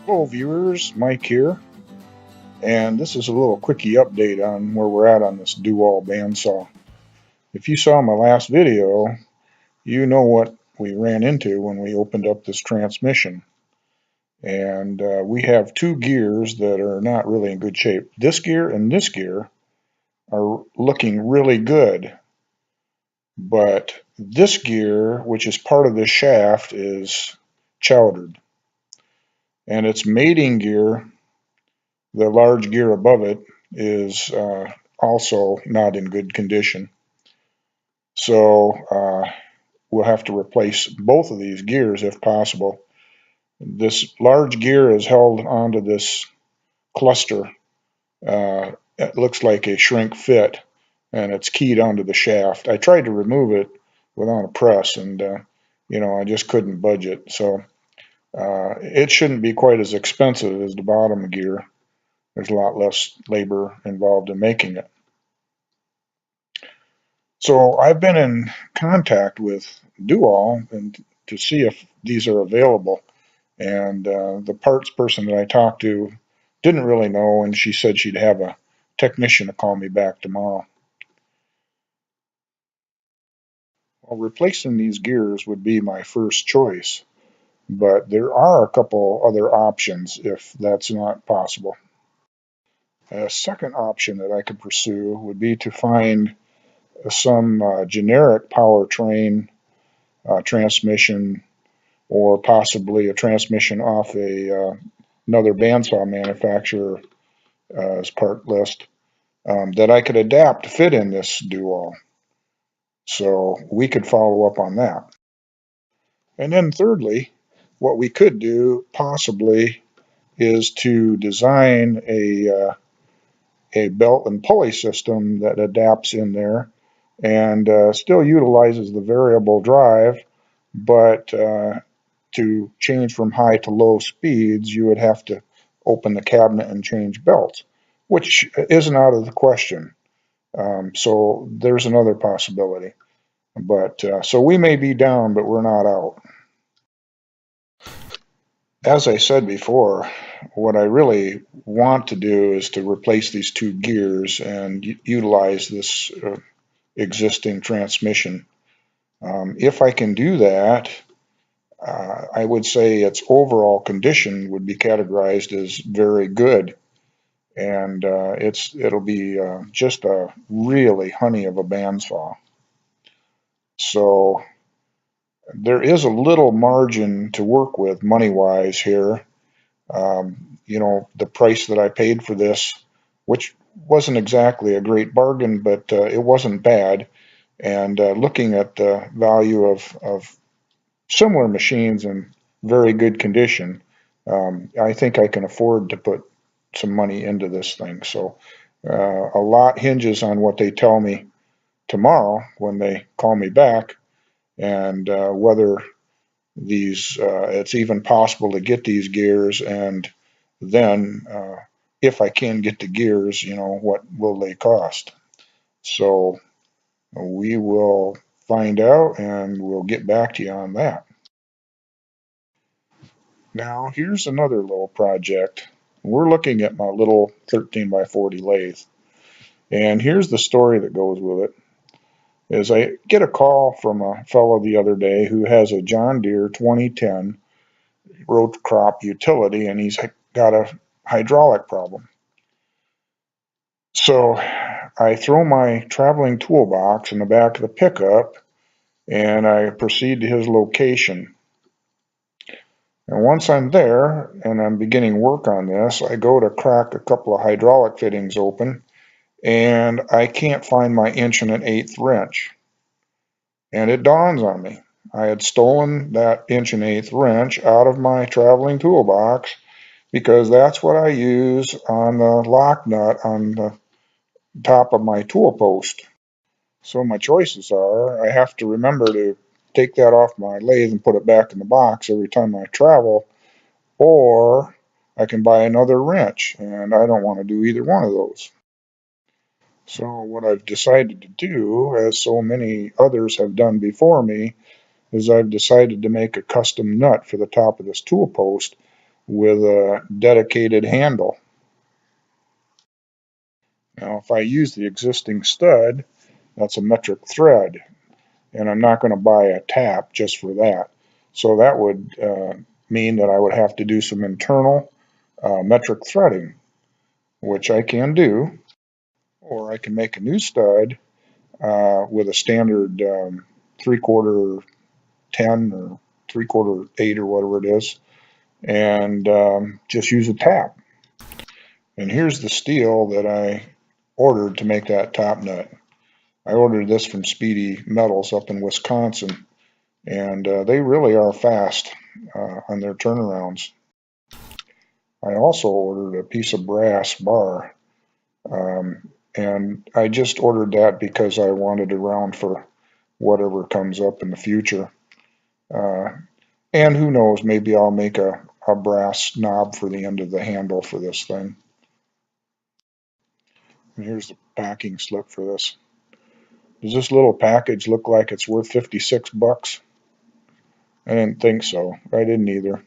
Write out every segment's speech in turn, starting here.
Hello viewers, Mike here, and this is a little quickie update on where we're at on this Doall bandsaw. If you saw my last video, you know what we ran into when we opened up this transmission. And we have two gears that are not really in good shape. This gear and this gear are looking really good, but this gear, which is part of this shaft, is chowdered. And its mating gear, the large gear above it, is also not in good condition. So we'll have to replace both of these gears if possible. This large gear is held onto this cluster. It looks like a shrink fit, and it's keyed onto the shaft. I tried to remove it without a press, and I just couldn't budge it. So it shouldn't be quite as expensive as the bottom gear. There's a lot less labor involved in making it. So I've been in contact with Doall and to see if these are available. And the parts person that I talked to didn't really know, and she said she'd have a technician to call me back tomorrow. Well, replacing these gears would be my first choice, but there are a couple other options if that's not possible. A second option that I could pursue would be to find some generic powertrain transmission, or possibly a transmission off another bandsaw manufacturer as part list, that I could adapt to fit in this Doall. So we could follow up on that. And then thirdly, what we could do possibly is to design a belt and pulley system that adapts in there and still utilizes the variable drive, but to change from high to low speeds, you would have to open the cabinet and change belts, which isn't out of the question. So there's another possibility. But so we may be down, but we're not out. As I said before, what I really want to do is to replace these two gears and utilize this existing transmission. If I can do that, I would say its overall condition would be categorized as very good, and it'll be just a really honey of a bandsaw. So there is a little margin to work with money-wise here. The price that I paid for this, which wasn't exactly a great bargain, but it wasn't bad. And looking at the value of similar machines in very good condition, I think I can afford to put some money into this thing. So a lot hinges on what they tell me tomorrow when they call me back, and whether it's even possible to get these gears, and then if I can get the gears, what will they cost? So we will find out, and we'll get back to you on that. Now, here's another little project. We're looking at my little 13 by 40 lathe. And here's the story that goes with it. Is I get a call from a fellow the other day who has a John Deere 2010 row crop utility, and he's got a hydraulic problem. So I throw my traveling toolbox in the back of the pickup, and I proceed to his location. And once I'm there and I'm beginning work on this, I go to crack a couple of hydraulic fittings open, and I can't find my 1 1/8 wrench. And it dawns on me. I had stolen that 1 1/8 wrench out of my traveling toolbox, because that's what I use on the lock nut on the top of my tool post. So my choices are, I have to remember to take that off my lathe and put it back in the box every time I travel, or I can buy another wrench, and I don't want to do either one of those. So what I've decided to do, as so many others have done before me, is I've decided to make a custom nut for the top of this tool post with a dedicated handle. Now, if I use the existing stud, that's a metric thread, and I'm not going to buy a tap just for that. So that would mean that I would have to do some internal metric threading, which I can do, or I can make a new stud with a standard 3/4 10 or 3/4 8 or whatever it is, and just use a tap. And here's the steel that I ordered to make that top nut. I ordered this from Speedy Metals up in Wisconsin, and they really are fast on their turnarounds. I also ordered a piece of brass bar, and I just ordered that because I wanted it around for whatever comes up in the future. And who knows, maybe I'll make a brass knob for the end of the handle for this thing. And here's the packing slip for this. Does this little package look like it's worth 56 bucks? I didn't think so. I didn't either.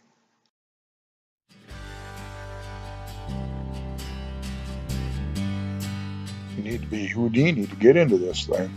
You need to be Houdini to get into this thing.